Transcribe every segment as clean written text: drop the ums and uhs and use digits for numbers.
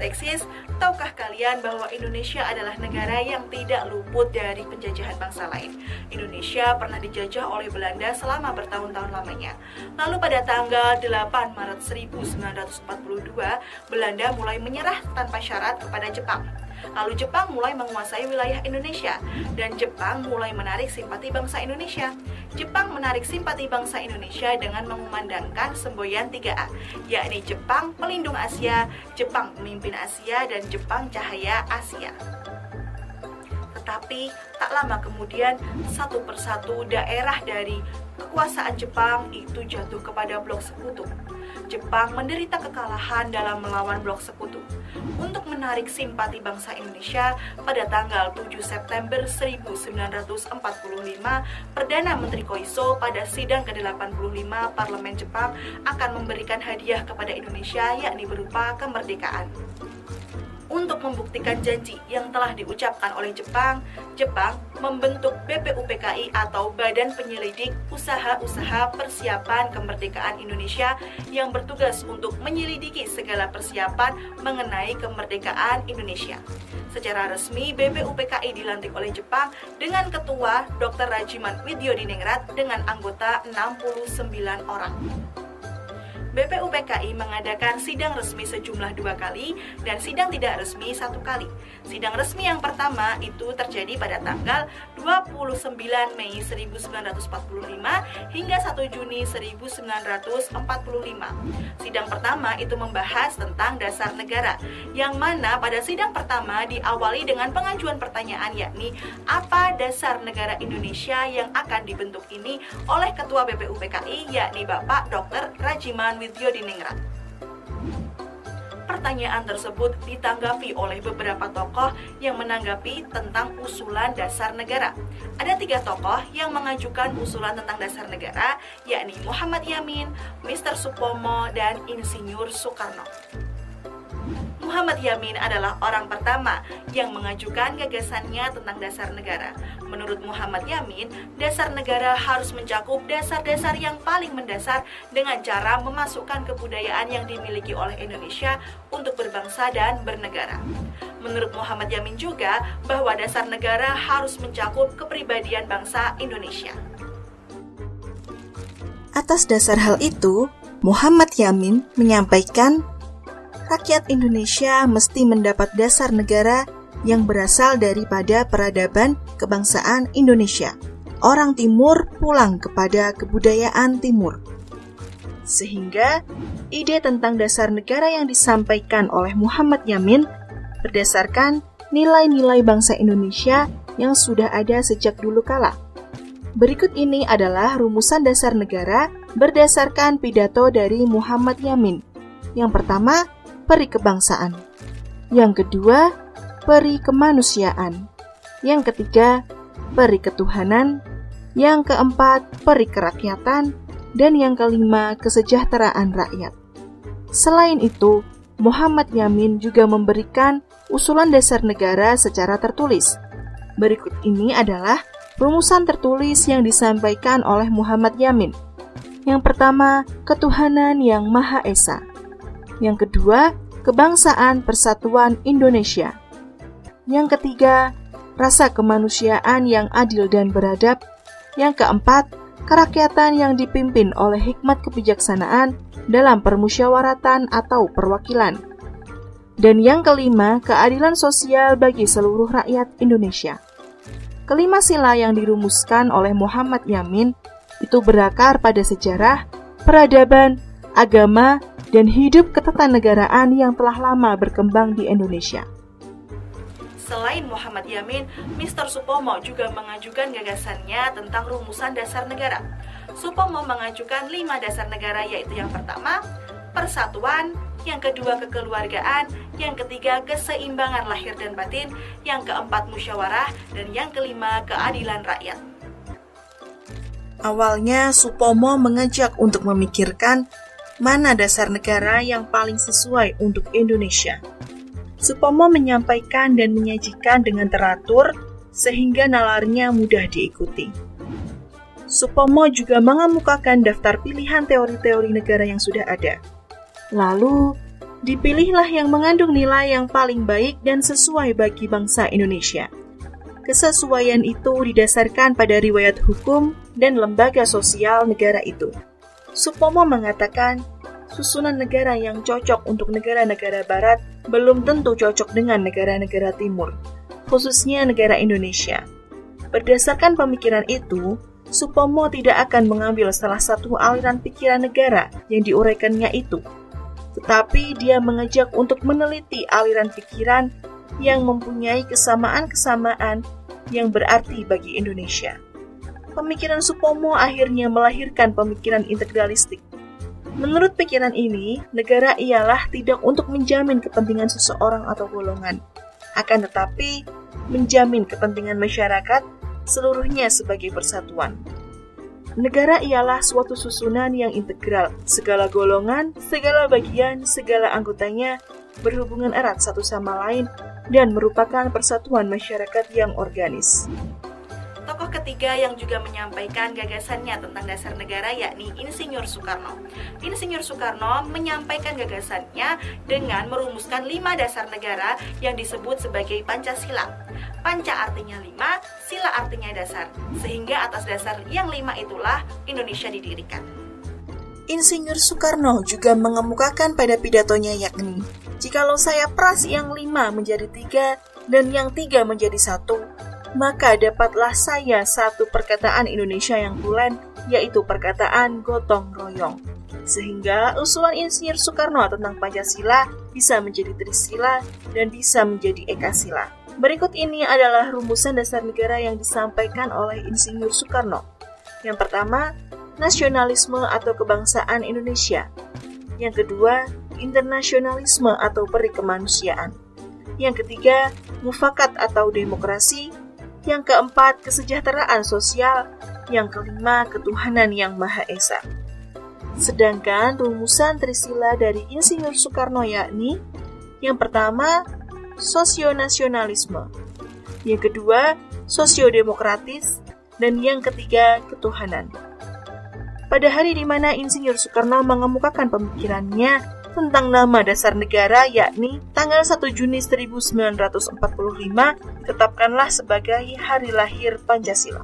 eksis, tahukah kalian bahwa Indonesia adalah negara yang tidak luput dari penjajahan bangsa lain? Indonesia pernah dijajah oleh Belanda selama bertahun-tahun lamanya. Lalu pada tanggal 8 Maret 1942, Belanda mulai menyerah tanpa syarat kepada Jepang. Lalu Jepang mulai menguasai wilayah Indonesia dan Jepang mulai menarik simpati bangsa Indonesia. Jepang menarik simpati bangsa Indonesia dengan mengumandangkan semboyan 3A, yakni Jepang Pelindung Asia, Jepang Pemimpin Asia, dan Jepang Cahaya Asia. Tetapi tak lama kemudian satu persatu daerah dari kekuasaan Jepang itu jatuh kepada blok sekutu. Jepang menderita kekalahan dalam melawan blok sekutu. Untuk menarik simpati bangsa Indonesia, pada tanggal 7 September 1945, Perdana Menteri Koiso pada sidang ke-85 Parlemen Jepang akan memberikan hadiah kepada Indonesia, yakni berupa kemerdekaan. Untuk membuktikan janji yang telah diucapkan oleh Jepang membentuk BPUPKI atau Badan Penyelidik Usaha-Usaha Persiapan Kemerdekaan Indonesia yang bertugas untuk menyelidiki segala persiapan mengenai kemerdekaan Indonesia. Secara resmi, BPUPKI dilantik oleh Jepang dengan Ketua Dr. Rajiman Widyodiningrat dengan anggota 69 orang. BPUPKI mengadakan sidang resmi sejumlah 2 kali dan sidang tidak resmi 1 kali. Sidang resmi yang pertama itu terjadi pada tanggal 29 Mei 1945 hingga 1 Juni 1945. Sidang pertama itu membahas tentang dasar negara, yang mana pada sidang pertama diawali dengan pengajuan pertanyaan, yakni apa dasar negara Indonesia yang akan dibentuk ini oleh Ketua BPUPKI, yakni Bapak Dr. Rajiman Widyodiningrat. Pertanyaan tersebut ditanggapi oleh beberapa tokoh yang menanggapi tentang usulan dasar negara. Ada 3 tokoh yang mengajukan usulan tentang dasar negara, yakni Muhammad Yamin, Mr. Supomo, dan Insinyur Soekarno. Muhammad Yamin adalah orang pertama yang mengajukan gagasannya tentang dasar negara. Menurut Muhammad Yamin, dasar negara harus mencakup dasar-dasar yang paling mendasar dengan cara memasukkan kebudayaan yang dimiliki oleh Indonesia untuk berbangsa dan bernegara. Menurut Muhammad Yamin juga bahwa dasar negara harus mencakup kepribadian bangsa Indonesia. Atas dasar hal itu, Muhammad Yamin menyampaikan rakyat Indonesia mesti mendapat dasar negara yang berasal daripada peradaban kebangsaan Indonesia. Orang Timur pulang kepada kebudayaan Timur. Sehingga ide tentang dasar negara yang disampaikan oleh Muhammad Yamin berdasarkan nilai-nilai bangsa Indonesia yang sudah ada sejak dulu kala. Berikut ini adalah rumusan dasar negara berdasarkan pidato dari Muhammad Yamin. Yang pertama, peri kebangsaan. Yang kedua, peri kemanusiaan. Yang ketiga, peri ketuhanan. Yang keempat, peri kerakyatan. Dan yang kelima, kesejahteraan rakyat. Selain itu, Muhammad Yamin juga memberikan usulan dasar negara secara tertulis. Berikut ini adalah rumusan tertulis yang disampaikan oleh Muhammad Yamin. Yang pertama, ketuhanan yang Maha Esa. Yang kedua, kebangsaan persatuan Indonesia. Yang ketiga, rasa kemanusiaan yang adil dan beradab. Yang keempat, kerakyatan yang dipimpin oleh hikmat kebijaksanaan dalam permusyawaratan atau perwakilan. Dan yang kelima, keadilan sosial bagi seluruh rakyat Indonesia. Kelima sila yang dirumuskan oleh Muhammad Yamin itu berakar pada sejarah, peradaban, agama, dan hidup ketatanegaraan yang telah lama berkembang di Indonesia. Selain Muhammad Yamin, Mr. Supomo juga mengajukan gagasannya tentang rumusan dasar negara. Supomo mengajukan 5 dasar negara, yaitu yang pertama, persatuan, yang kedua kekeluargaan, yang ketiga keseimbangan lahir dan batin, yang keempat musyawarah, dan yang kelima keadilan rakyat. Awalnya Supomo mengajak untuk memikirkan mana dasar negara yang paling sesuai untuk Indonesia. Supomo menyampaikan dan menyajikan dengan teratur sehingga nalarnya mudah diikuti. Supomo juga mengemukakan daftar pilihan teori-teori negara yang sudah ada. Lalu, Dipilihlah yang mengandung nilai yang paling baik dan sesuai bagi bangsa Indonesia. Kesesuaian itu didasarkan pada riwayat hukum dan lembaga sosial negara itu. Supomo mengatakan, susunan negara yang cocok untuk negara-negara barat belum tentu cocok dengan negara-negara timur, khususnya negara Indonesia. Berdasarkan pemikiran itu, Supomo tidak akan mengambil salah satu aliran pikiran negara yang diuraikannya itu, tetapi dia mengajak untuk meneliti aliran pikiran yang mempunyai kesamaan-kesamaan yang berarti bagi Indonesia. Pemikiran Supomo akhirnya melahirkan pemikiran integralistik. Menurut pikiran ini, negara ialah tidak untuk menjamin kepentingan seseorang atau golongan, akan tetapi menjamin kepentingan masyarakat seluruhnya sebagai persatuan. Negara ialah suatu susunan yang integral, segala golongan, segala bagian, segala anggotanya berhubungan erat satu sama lain dan merupakan persatuan masyarakat yang organis. Tokoh ketiga yang juga menyampaikan gagasannya tentang dasar negara yakni Insinyur Soekarno. Insinyur Soekarno menyampaikan gagasannya dengan merumuskan 5 dasar negara yang disebut sebagai Pancasila. Panca artinya 5, sila artinya dasar, sehingga atas dasar yang 5 itulah Indonesia didirikan. Insinyur Soekarno juga mengemukakan pada pidatonya yakni, jikalau saya peras yang 5 menjadi 3 dan yang 3 menjadi 1, maka dapatlah saya satu perkataan Indonesia yang tulen, yaitu perkataan gotong royong. Sehingga usulan Insinyur Soekarno tentang Pancasila bisa menjadi Trisila dan bisa menjadi Ekasila. Berikut ini adalah rumusan dasar negara yang disampaikan oleh Insinyur Soekarno. Yang pertama, nasionalisme atau kebangsaan Indonesia. Yang kedua, internasionalisme atau peri kemanusiaan. Yang ketiga, mufakat atau demokrasi. Yang keempat, kesejahteraan sosial. Yang kelima, ketuhanan yang Maha Esa. Sedangkan rumusan Trisila dari Insinyur Soekarno yakni, yang pertama, sosionasionalisme. Yang kedua, sosiodemokratis. Dan yang ketiga, ketuhanan. Pada hari di mana Insinyur Soekarno mengemukakan pemikirannya tentang nama dasar negara yakni tanggal 1 Juni 1945 ditetapkanlah sebagai hari lahir Pancasila.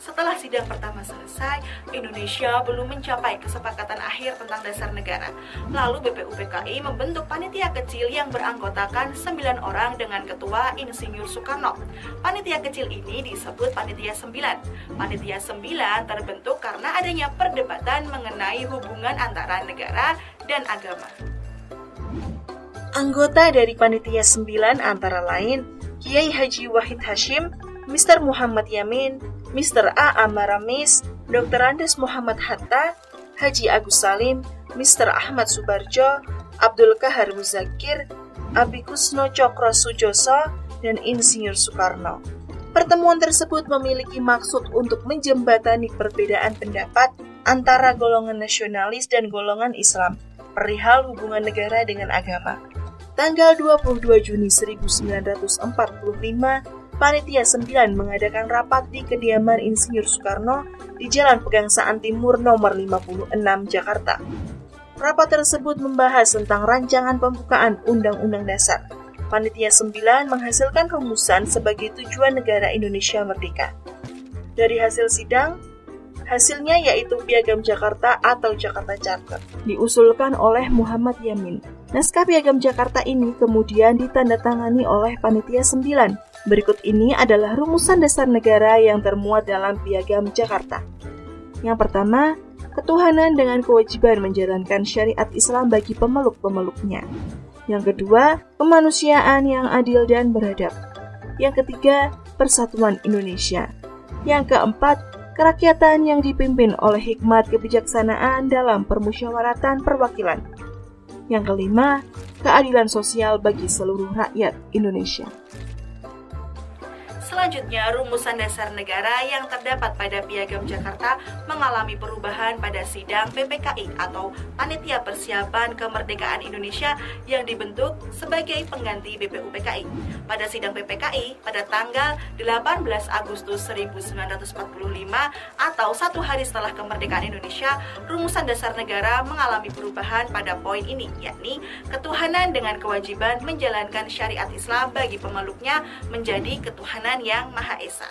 Setelah sidang pertama selesai, Indonesia belum mencapai kesepakatan akhir tentang dasar negara. Lalu BPUPKI membentuk panitia kecil yang beranggotakan 9 orang dengan ketua Insinyur Soekarno. Panitia kecil ini disebut Panitia 9. Panitia 9 terbentuk karena adanya perdebatan mengenai hubungan antara negara dan agama. Anggota dari Panitia 9 antara lain Kiai Haji Wahid Hashim, Mr. Muhammad Yamin, Mr. A. Amaramis, Dr. Andes Muhammad Hatta, Haji Agus Salim, Mr. Ahmad Subarjo, Abdul Kahar Muzakir, Abi Kusno Cokro Sujoso, dan Insinyur Soekarno. Pertemuan tersebut memiliki maksud untuk menjembatani perbedaan pendapat antara golongan nasionalis dan golongan Islam perihal hubungan negara dengan agama. Tanggal 22 Juni 1945, Panitia 9 mengadakan rapat di kediaman Insinyur Soekarno di Jalan Pegangsaan Timur nomor 56 Jakarta. Rapat tersebut membahas tentang rancangan pembukaan Undang-Undang Dasar. Panitia 9 menghasilkan rumusan sebagai tujuan negara Indonesia merdeka. Dari hasil sidang, hasilnya yaitu Piagam Jakarta atau Jakarta Charter, diusulkan oleh Muhammad Yamin. Naskah Piagam Jakarta ini kemudian ditandatangani oleh Panitia 9. Berikut ini adalah rumusan dasar negara yang termuat dalam Piagam Jakarta. Yang pertama, ketuhanan dengan kewajiban menjalankan syariat Islam bagi pemeluk-pemeluknya. Yang kedua, kemanusiaan yang adil dan beradab. Yang ketiga, persatuan Indonesia. Yang keempat, kerakyatan yang dipimpin oleh hikmat kebijaksanaan dalam permusyawaratan perwakilan. Yang kelima, keadilan sosial bagi seluruh rakyat Indonesia. Selanjutnya, rumusan dasar negara yang terdapat pada Piagam Jakarta mengalami perubahan pada sidang PPKI atau Panitia Persiapan Kemerdekaan Indonesia yang dibentuk sebagai pengganti BPUPKI. Pada sidang PPKI pada tanggal 18 Agustus 1945 atau 1 hari setelah kemerdekaan Indonesia, rumusan dasar negara mengalami perubahan pada poin ini, yakni ketuhanan dengan kewajiban menjalankan syariat Islam bagi pemeluknya menjadi ketuhanan yang Maha Esa.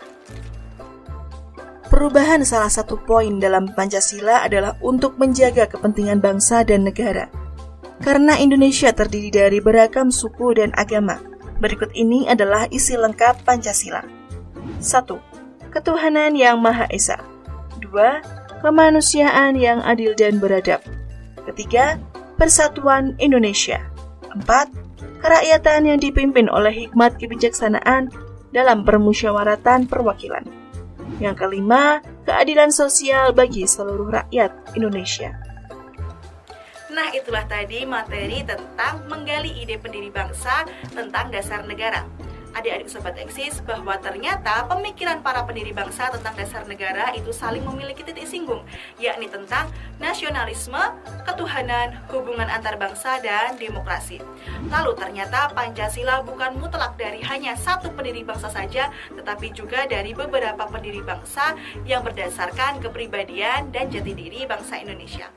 Perubahan salah satu poin dalam Pancasila adalah untuk menjaga kepentingan bangsa dan negara. Karena Indonesia terdiri dari beragam suku dan agama, berikut ini adalah isi lengkap Pancasila. 1. Ketuhanan yang Maha Esa. 2. Kemanusiaan yang adil dan beradab. 3. Persatuan Indonesia. 4. Kerakyatan yang dipimpin oleh hikmat kebijaksanaan dalam permusyawaratan perwakilan. Yang kelima, keadilan sosial bagi seluruh rakyat Indonesia. Nah, itulah tadi materi tentang menggali ide pendiri bangsa tentang dasar negara. Adik-adik Sobat Eksis, bahwa ternyata pemikiran para pendiri bangsa tentang dasar negara itu saling memiliki titik singgung, yakni tentang nasionalisme, ketuhanan, hubungan antar bangsa, dan demokrasi. Lalu ternyata Pancasila bukan mutlak dari hanya satu pendiri bangsa saja, tetapi juga dari beberapa pendiri bangsa yang berdasarkan kepribadian dan jati diri bangsa Indonesia.